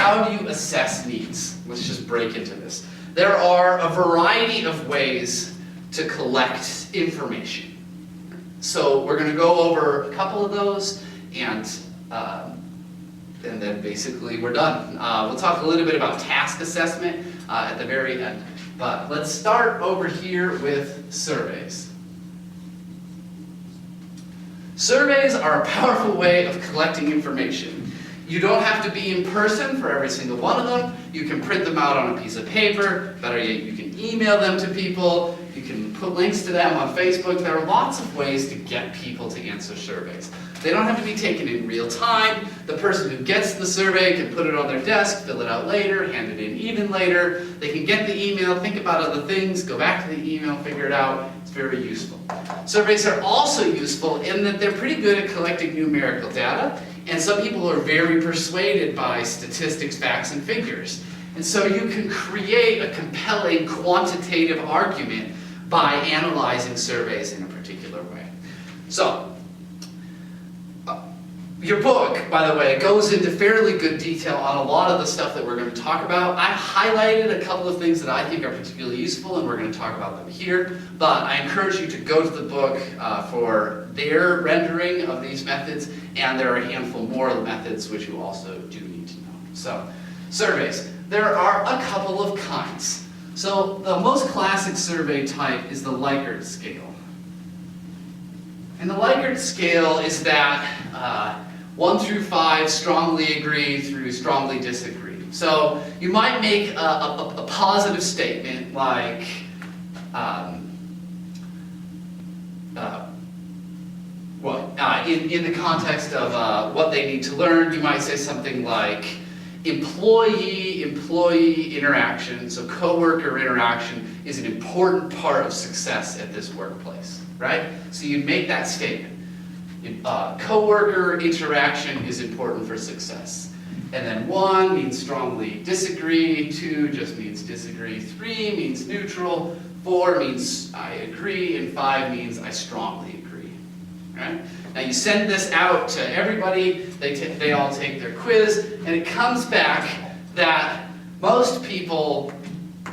how do you assess needs? Let's just break into this. There are a variety of ways to collect information. So we're going to go over a couple of those, and then basically we're done. We'll talk a little bit about task assessment at the very end. But let's start over here with surveys. Surveys are a powerful way of collecting information. You don't have to be in person for every single one of them. You can print them out on a piece of paper. Better yet, you can email them to people. You can put links to them on Facebook. There are lots of ways to get people to answer surveys. They don't have to be taken in real time. The person who gets the survey can put it on their desk, fill it out later, hand it in even later. They can get the email, think about other things, go back to the email, figure it out. It's very useful. Surveys are also useful in that they're pretty good at collecting numerical data, and some people are very persuaded by statistics, facts, and figures. And so you can create a compelling quantitative argument by analyzing surveys in a particular way. So, your book, by the way, goes into fairly good detail on a lot of the stuff that we're going to talk about. I highlighted a couple of things that I think are particularly useful, and we're going to talk about them here. But I encourage you to go to the book for their rendering of these methods, and there are a handful more methods which you also do need to know. So, surveys. There are a couple of kinds. So, the most classic survey type is the Likert scale. And the Likert scale is that 1 through 5 strongly agree through strongly disagree. So you might make a positive statement like, in the context of what they need to learn, you might say something like employee-employee interaction, so coworker interaction is an important part of success at this workplace, right? So you'd make that statement. Coworker interaction is important for success. And then 1 means strongly disagree, 2 just means disagree, 3 means neutral, 4 means I agree, and 5 means I strongly agree. Right? Now you send this out to everybody, they all take their quiz, and it comes back that most people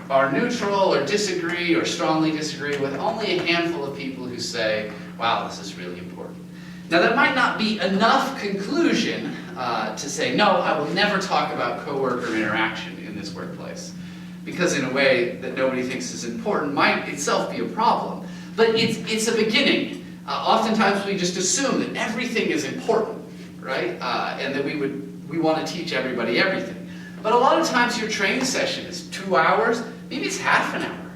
are neutral or disagree or strongly disagree, with only a handful of people who say, wow, this is really important. Now that might not be enough conclusion to say, no, I will never talk about coworker interaction in this workplace. Because in a way that nobody thinks is important might itself be a problem. But it's a beginning. Oftentimes we just assume that everything is important, right? And that we want to teach everybody everything. But a lot of times your training session is 2 hours, maybe it's half an hour.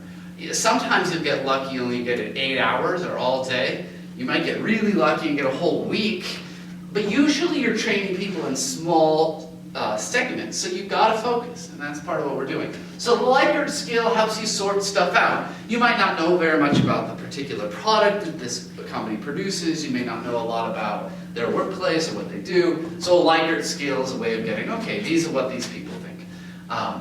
Sometimes you'll get lucky, you only get it 8 hours or all day. You might get really lucky and get a whole week, but usually you're training people in small segments, so you've got to focus, and that's part of what we're doing. So the Likert scale helps you sort stuff out. You might not know very much about the particular product that this company produces, you may not know a lot about their workplace or what they do, so a Likert scale is a way of getting, okay, these are what these people think.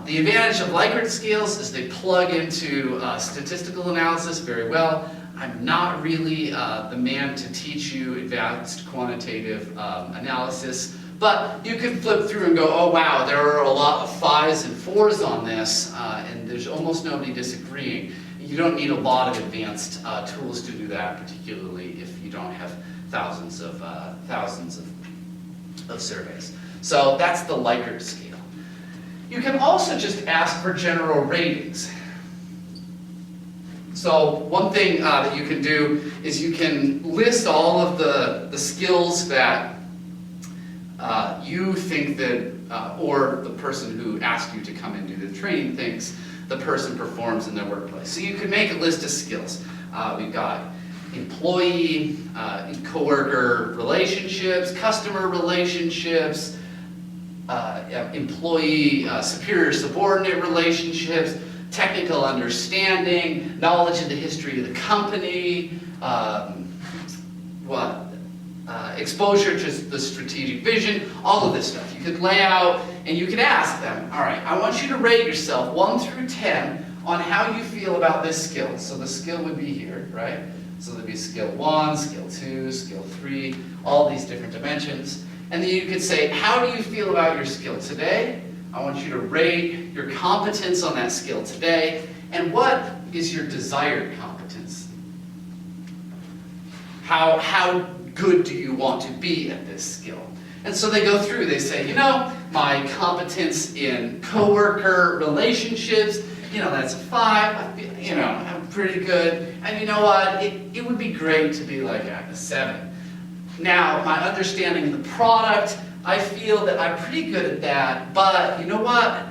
The advantage of Likert scales is they plug into statistical analysis very well. I'm not really the man to teach you advanced quantitative analysis, but you can flip through and go, oh wow, there are a lot of 5s and 4s on this, and there's almost nobody disagreeing. You don't need a lot of advanced tools to do that, particularly if you don't have thousands of surveys. So that's the Likert scale. You can also just ask for general ratings. So one thing that you can do is you can list all of the skills that you think that, or the person who asked you to come and do the training thinks the person performs in their workplace. So you could make a list of skills. We've got employee, coworker relationships, customer relationships, employee superior-subordinate relationships, technical understanding, knowledge of the history of the company, exposure to the strategic vision, all of this stuff. You could lay out and you could ask them, all right, I want you to rate yourself 1 through 10 on how you feel about this skill. So the skill would be here, right? So there'd be skill 1, skill 2, skill 3, all these different dimensions. And then you could say, how do you feel about your skill today? I want you to rate your competence on that skill today, and what is your desired competence? How good do you want to be at this skill? And so they go through, they say, you know, my competence in coworker relationships, you know, that's a 5, you know, I'm pretty good. And you know what, it would be great to be like a 7. Now, my understanding of the product, I feel that I'm pretty good at that, but you know what?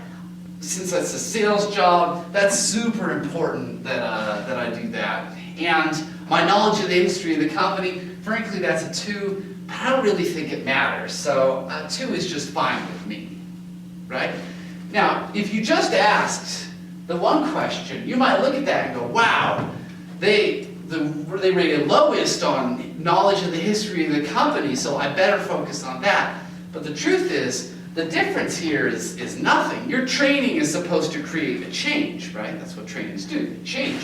Since that's a sales job, that's super important that I do that. And my knowledge of the industry and the company, frankly, that's a 2, but I don't really think it matters. So 2 is just fine with me, right? Now, if you just asked the one question, you might look at that and go, wow, they rated lowest on knowledge of the history of the company, so I better focus on that. But the truth is, the difference here is nothing. Your training is supposed to create a change, right? That's what trainings do, they change.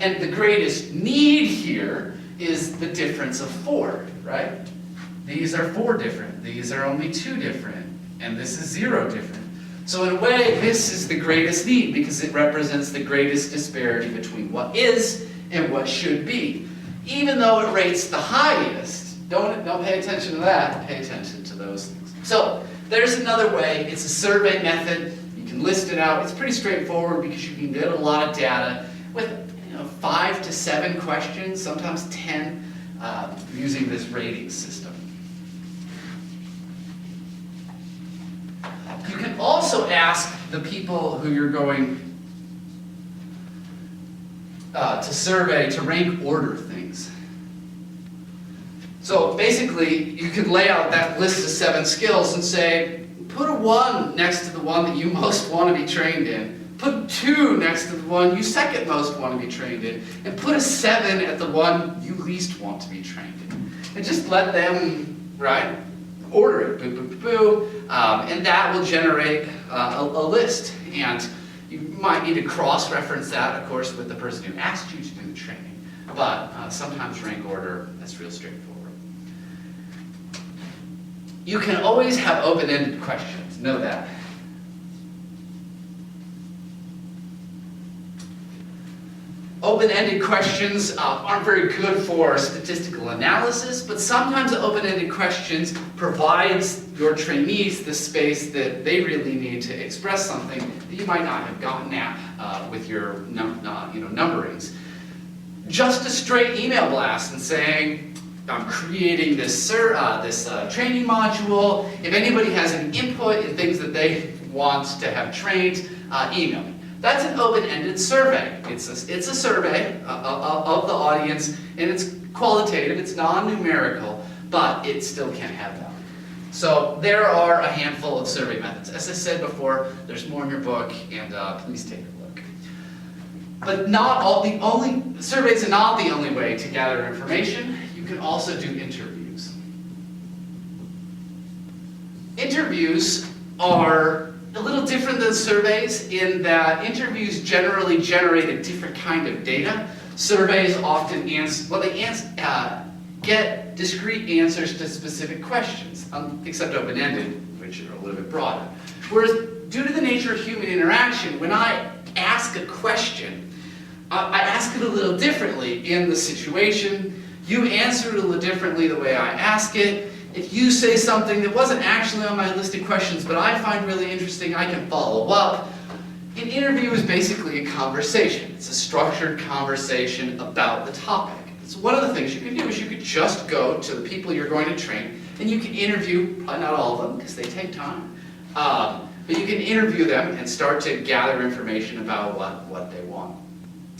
And the greatest need here is the difference of 4, right? These are 4 different, these are only 2 different, and this is 0 different. So in a way, this is the greatest need because it represents the greatest disparity between what is and what should be. Even though it rates the highest, don't pay attention to that, pay attention to those things. So there's another way, it's a survey method, you can list it out, it's pretty straightforward because you can get a lot of data with 5 to 7 questions, sometimes 10, using this rating system. You can also ask the people who you're going to survey to rank order things. So basically, you could lay out that list of 7 skills and say, put a 1 next to the one that you most want to be trained in. Put 2 next to the one you second most want to be trained in. And put a 7 at the one you least want to be trained in. And just let them, right, order it, boo, boo, boo, boo. And that will generate a list. And you might need to cross-reference that, of course, with the person who asked you to do the training. But sometimes rank order, that's real straightforward. You can always have open-ended questions, know that. Open-ended questions aren't very good for statistical analysis, but sometimes open-ended questions provides your trainees the space that they really need to express something that you might not have gotten at with your numberings. Just a straight email blast and saying, I'm creating this training module. If anybody has any input in things that they want to have trained, email me. That's an open-ended survey. It's a survey of the audience, and it's qualitative, it's non-numerical, but it still can have value. So there are a handful of survey methods. As I said before, there's more in your book, and please take a look. But surveys are not the only way to gather information. You can also do interviews. Interviews are a little different than surveys in that interviews generally generate a different kind of data. Surveys often get discrete answers to specific questions, except open-ended, which are a little bit broader. Whereas, due to the nature of human interaction, when I ask a question, I ask it a little differently in the situation. You answer it a little differently the way I ask it. If you say something that wasn't actually on my list of questions, but I find really interesting, I can follow up. An interview is basically a conversation. It's a structured conversation about the topic. So one of the things you can do is you could just go to the people you're going to train, and you can interview, probably not all of them, because they take time, but you can interview them and start to gather information about what they want.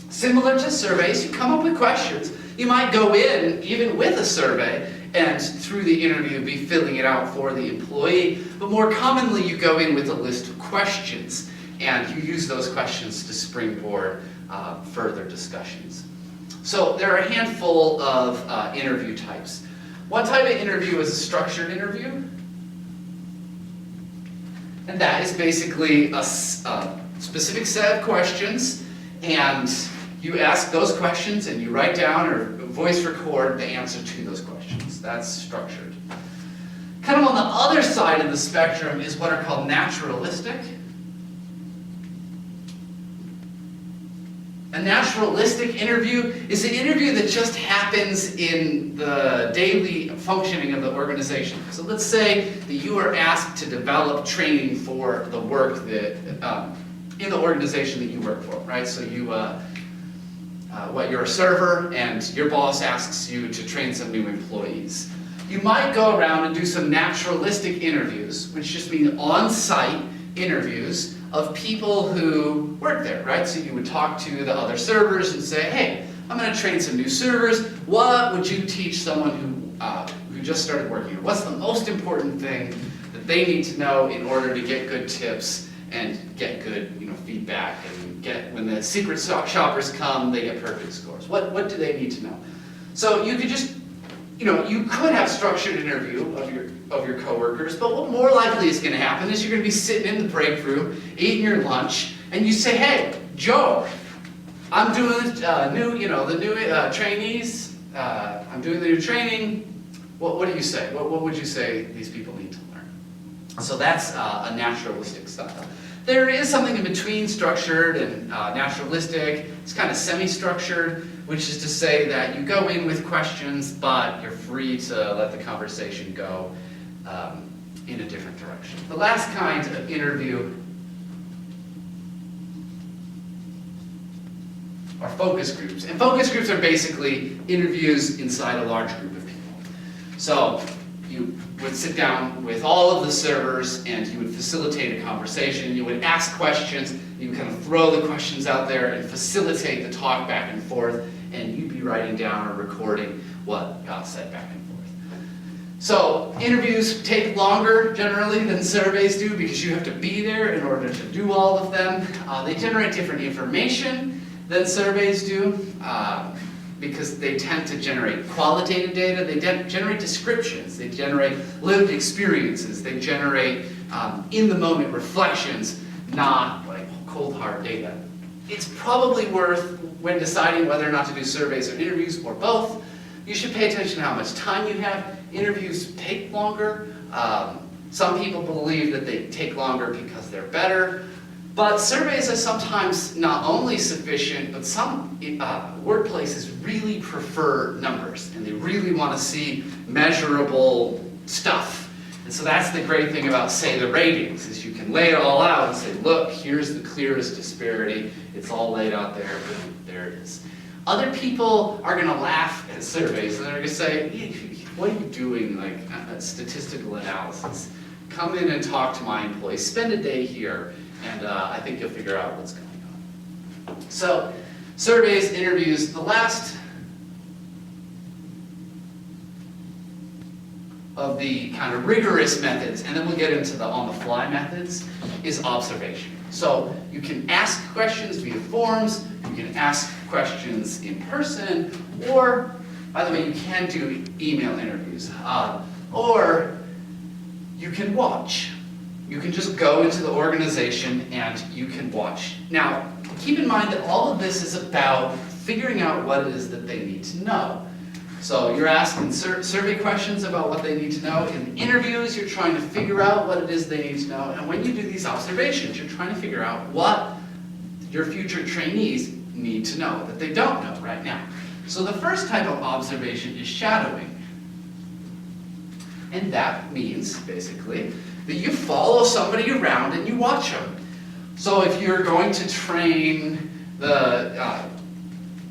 Similar to surveys, you come up with questions. You might go in, even with a survey, and through the interview be filling it out for the employee. But more commonly, you go in with a list of questions, and you use those questions to springboard further discussions. So there are a handful of interview types. One type of interview is a structured interview. And that is basically a specific set of questions, and you ask those questions and you write down or voice record the answer to those questions. That's structured. Kind of on the other side of the spectrum is what are called naturalistic. A naturalistic interview is an interview that just happens in the daily functioning of the organization. So let's say that you are asked to develop training for the work that in the organization that you work for, right? So you're a server and your boss asks you to train some new employees. You might go around and do some naturalistic interviews, which just mean on-site interviews of people who work there, right? So you would talk to the other servers and say, hey, I'm going to train some new servers. What would you teach someone who just started working here? What's the most important thing that they need to know in order to get good tips and get good feedback and get, when the secret shoppers come, they get perfect scores? What do they need to know? So you could just, you could have structured interview of your coworkers, but what more likely is going to happen is you're going to be sitting in the break room, eating your lunch, and you say, hey, Joe, I'm doing the new trainees, I'm doing the new training. What do you say? What would you say these people need to learn? So that's a naturalistic style. There is something in between structured and naturalistic. It's kind of semi-structured, which is to say that you go in with questions, but you're free to let the conversation go in a different direction. The last kind of interview are focus groups. And focus groups are basically interviews inside a large group of people. So you would sit down with all of the servers and you would facilitate a conversation. You would ask questions, you would kind of throw the questions out there and facilitate the talk back and forth, and you'd be writing down or recording what got said back and forth. So interviews take longer generally than surveys do because you have to be there in order to do all of them. They generate different information than surveys do. Because they tend to generate qualitative data, they generate descriptions, they generate lived experiences, they generate in-the-moment reflections, not like cold hard data. It's probably worth, when deciding whether or not to do surveys or interviews or both, you should pay attention to how much time you have. Interviews take longer. Some people believe that they take longer because they're better. But surveys are sometimes not only sufficient, but some workplaces really prefer numbers, and they really want to see measurable stuff. And so that's the great thing about, say, the ratings, is you can lay it all out and say, look, here's the clearest disparity. It's all laid out there, boom, there it is. Other people are going to laugh at surveys, and they're going to say, what are you doing, like statistical analysis? Come in and talk to my employees, spend a day here, and I think you'll figure out what's going on. So, surveys, interviews, the last of the kind of rigorous methods, and then we'll get into the on-the-fly methods, is observation. So, you can ask questions via forums, you can ask questions in person, or, by the way, you can do email interviews, or you can watch. You can just go into the organization and you can watch. Now, keep in mind that all of this is about figuring out what it is that they need to know. So you're asking survey questions about what they need to know. In interviews, you're trying to figure out what it is they need to know. And when you do these observations, you're trying to figure out what your future trainees need to know that they don't know right now. So the first type of observation is shadowing. And that means, basically, that you follow somebody around and you watch them. So if you're going to train the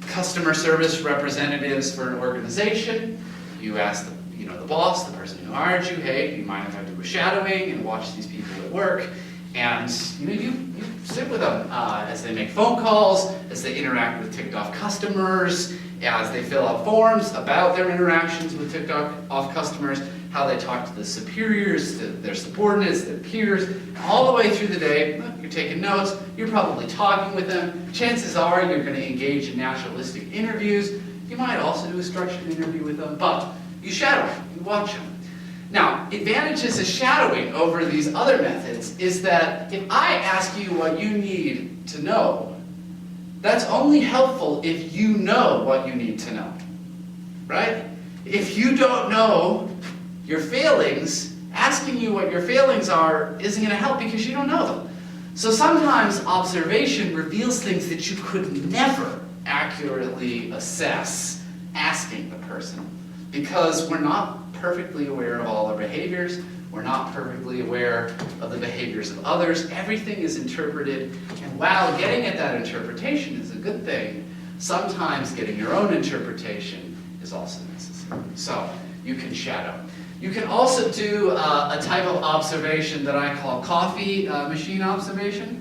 customer service representatives for an organization, you ask the boss, the person who hired you, hey, do you mind if I do a shadowing and watch these people at work? And you sit with them as they make phone calls, as they interact with ticked off customers, as they fill out forms about their interactions with ticked off customers, how they talk to the superiors, to their subordinates, their peers, all the way through the day. You're taking notes, you're probably talking with them. Chances are you're going to engage in naturalistic interviews. You might also do a structured interview with them, but you shadow them, you watch them. Now, advantages of shadowing over these other methods is that if I ask you what you need to know, that's only helpful if you know what you need to know, right? If you don't know your failings asking you what your failings are isn't going to help because you don't know them. So sometimes observation reveals things that you could never accurately assess asking the person, because we're not perfectly aware of all our behaviors. We're not perfectly aware of the behaviors of others. Everything is interpreted, and while getting at that interpretation is a good thing, sometimes getting your own interpretation is also necessary. So you can shadow. You can also do a type of observation that I call coffee machine observation.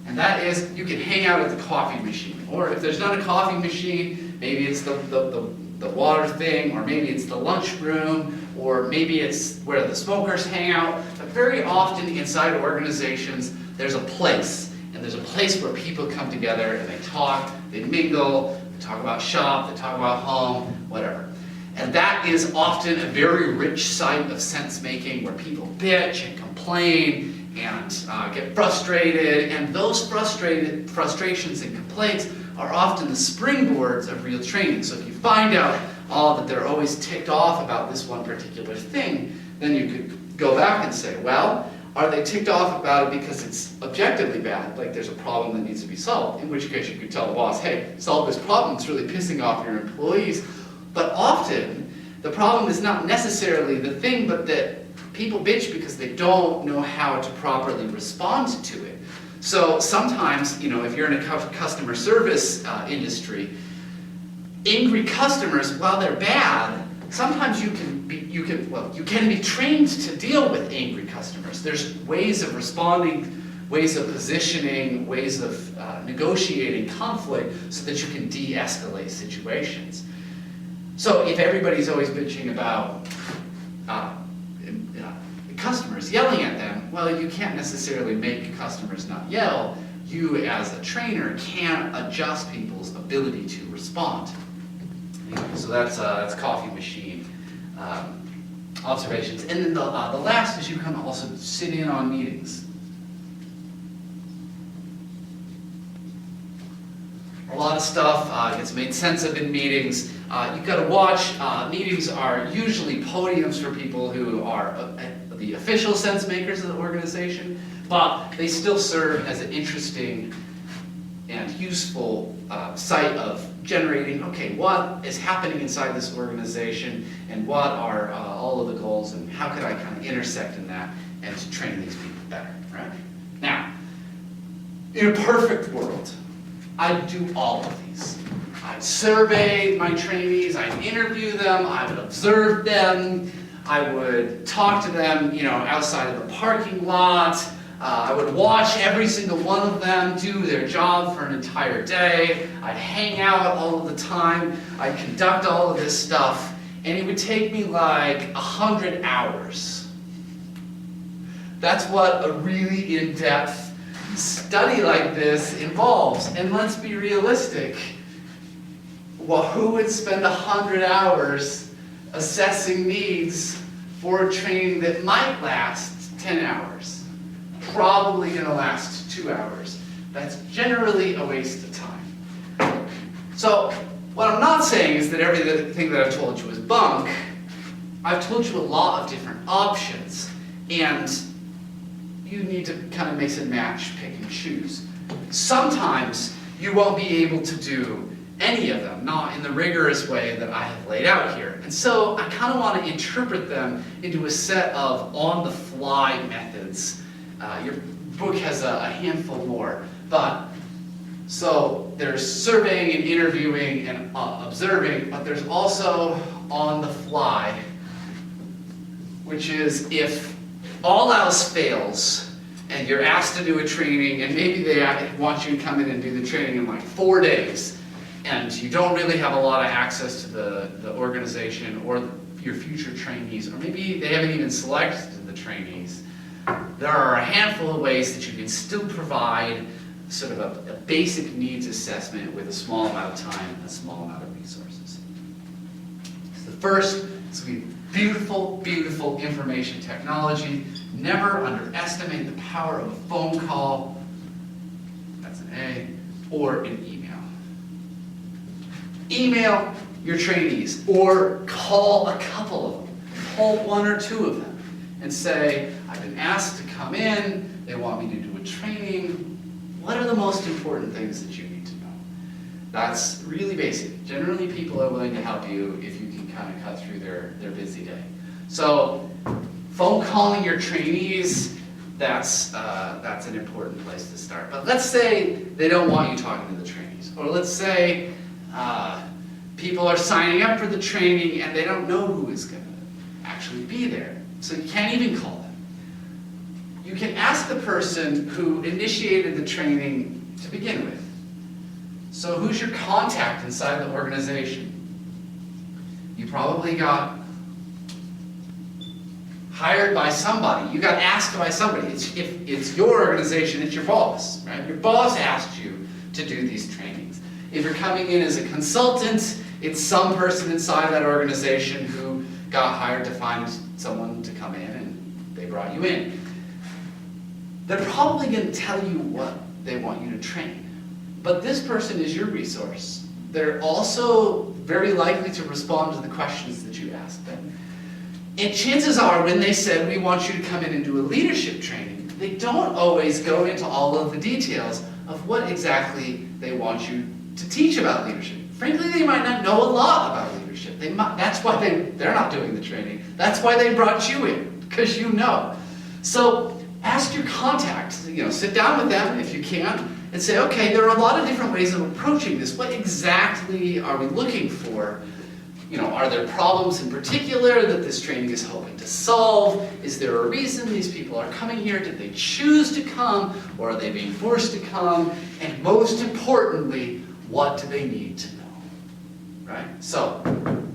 And that is, you can hang out at the coffee machine. Or if there's not a coffee machine, maybe it's the water thing, or maybe it's the lunchroom, or maybe it's where the smokers hang out. But very often inside organizations, there's a place. And there's a place where people come together and they talk, they mingle, they talk about shop, they talk about home, whatever. And that is often a very rich site of sense-making where people bitch and complain and get frustrated. And those frustrations and complaints are often the springboards of real training. So if you find out that they're always ticked off about this one particular thing, then you could go back and say, well, are they ticked off about it because it's objectively bad, like there's a problem that needs to be solved, in which case you could tell the boss, hey, solve this problem, it's really pissing off your employees. But often, the problem is not necessarily the thing, but that people bitch because they don't know how to properly respond to it. So sometimes, if you're in a customer service industry, angry customers, while they're bad, sometimes you can be trained to deal with angry customers. There's ways of responding, ways of positioning, ways of negotiating conflict so that you can de-escalate situations. So if everybody's always bitching about customers, yelling at them, well, you can't necessarily make customers not yell. You, as a trainer, can adjust people's ability to respond. So that's coffee machine observations. And then the last is you can also sit in on meetings. A lot of stuff gets made sense of in meetings. You've got to watch. Meetings are usually podiums for people who are the official sense makers of the organization, but they still serve as an interesting and useful site of generating, okay, what is happening inside this organization, and what are all of the goals, and how could I kind of intersect in that and to train these people better, right? Now, in a perfect world, I'd do all of these. I'd survey my trainees, I'd interview them, I would observe them, I would talk to them, outside of the parking lot. I would watch every single one of them do their job for an entire day. I'd hang out all of the time. I'd conduct all of this stuff. And it would take me like 100 hours. That's what a really in-depth study like this involves. And let's be realistic. Well, who would spend 100 hours assessing needs for a training that might last 10 hours? Probably going to last 2 hours. That's generally a waste of time. So what I'm not saying is that everything that I've told you is bunk. I've told you a lot of different options, and you need to kind of mix and match, pick and choose. Sometimes you won't be able to do any of them, not in the rigorous way that I have laid out here. And so I kind of want to interpret them into a set of on-the-fly methods. Your book has a handful more, but so there's surveying and interviewing and observing, but there's also on the fly, which is if all else fails and you're asked to do a training and maybe they want you to come in and do the training in like 4 days and you don't really have a lot of access to the organization or your future trainees, or maybe they haven't even selected the trainees, there are a handful of ways that you can still provide sort of a basic needs assessment with a small amount of time and a small amount of resources. So the first is to be beautiful, beautiful information technology. Never underestimate the power of a phone call, that's an A, or an email. Email your trainees, or call a couple of them, call one or two of them, and say, I've been asked to come in, they want me to do a training, what are the most important things that you need to know? That's really basic. Generally, people are willing to help you if you can kind of cut through their busy day. So, phone calling your trainees, that's an important place to start. But let's say they don't want you talking to the trainees. Or let's say people are signing up for the training and they don't know who is going to actually be there. So you can't even call them. You can ask the person who initiated the training to begin with. So who's your contact inside the organization? You probably got hired by somebody. You got asked by somebody. If it's your organization, it's your boss, right? Your boss asked you to do these trainings. If you're coming in as a consultant, it's some person inside that organization who got hired to find someone to come in and they brought you in. They're probably going to tell you what they want you to train. But this person is your resource. They're also very likely to respond to the questions that you ask them. And chances are, when they said, we want you to come in and do a leadership training, they don't always go into all of the details of what exactly they want you to teach about leadership. Frankly, they might not know a lot about leadership. That's why they're not doing the training. That's why they brought you in, because you know. So ask your contact, sit down with them if you can, and say, okay, there are a lot of different ways of approaching this. What exactly are we looking for? Are there problems in particular that this training is hoping to solve? Is there a reason these people are coming here? Did they choose to come, or are they being forced to come? And most importantly, what do they need to know? Right? So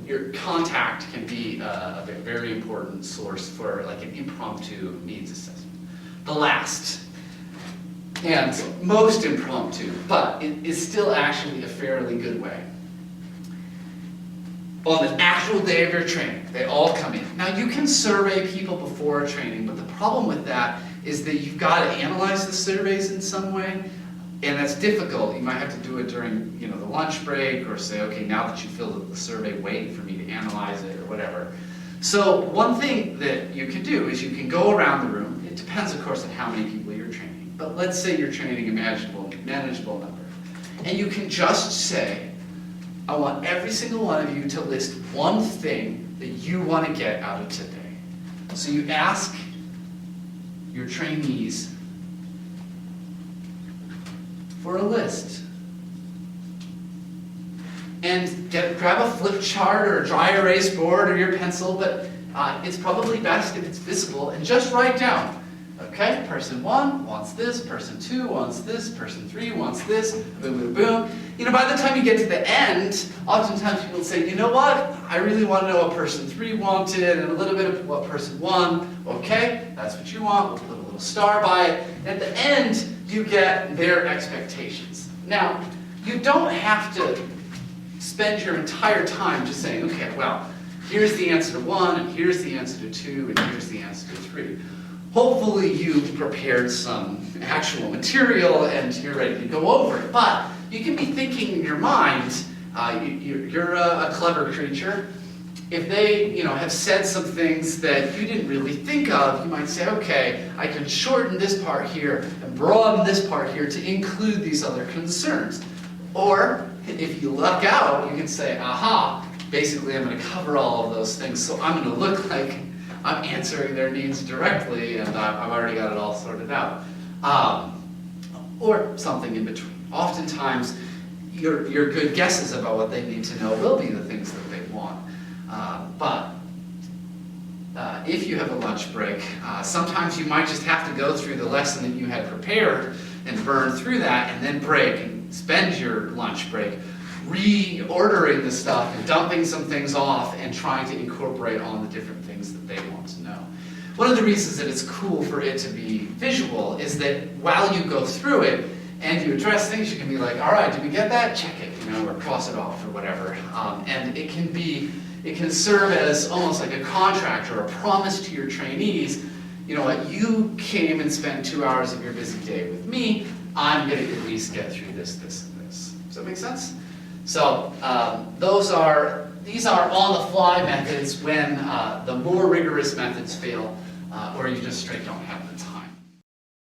your contact can be a very important source for like an impromptu needs assessment. The last and most impromptu, but it is still actually a fairly good way. On the actual day of your training, they all come in. Now you can survey people before a training, but the problem with that is that you've got to analyze the surveys in some way, and that's difficult. You might have to do it during the lunch break, or say, okay, now that you filled the survey, wait for me to analyze it, or whatever. So one thing that you can do is you can go around the room. It depends, of course, on how many people you're training, but let's say you're training a manageable number. And you can just say, I want every single one of you to list one thing that you want to get out of today. So you ask your trainees for a list. And grab a flip chart or a dry erase board or your pencil, but it's probably best if it's visible, and just write down, okay, person 1 wants this, person 2 wants this, person 3 wants this, boom, boom, boom. By the time you get to the end, oftentimes people say, you know what, I really want to know what person 3 wanted and a little bit of what person 1, okay, that's what you want, we'll put a little star by it. And at the end, you get their expectations. Now, you don't have to spend your entire time just saying, okay, well, here's the answer to 1, and here's the answer to 2, and here's the answer to 3. Hopefully you've prepared some actual material and you're ready to go over it. But you can be thinking in your mind, you're a clever creature. If they have said some things that you didn't really think of, you might say, okay, I can shorten this part here and broaden this part here to include these other concerns. Or if you luck out, you can say, aha, basically I'm going to cover all of those things, so I'm going to look like I'm answering their needs directly, and I've already got it all sorted out. Or something in between. Oftentimes, your good guesses about what they need to know will be the things that they want. But if you have a lunch break, sometimes you might just have to go through the lesson that you had prepared and burn through that, and then break and spend your lunch break reordering the stuff and dumping some things off and trying to incorporate on the different things that they want to know. One of the reasons that it's cool for it to be visual is that while you go through it and you address things, you can be like, all right, did we get that? Check it, or cross it off or whatever. And it can serve as almost like a contract or a promise to your trainees. You know what, you came and spent 2 hours of your busy day with me, I'm going to at least get through this, this, and this. Does that make sense? So these are on-the-fly methods when the more rigorous methods fail, or you just straight don't have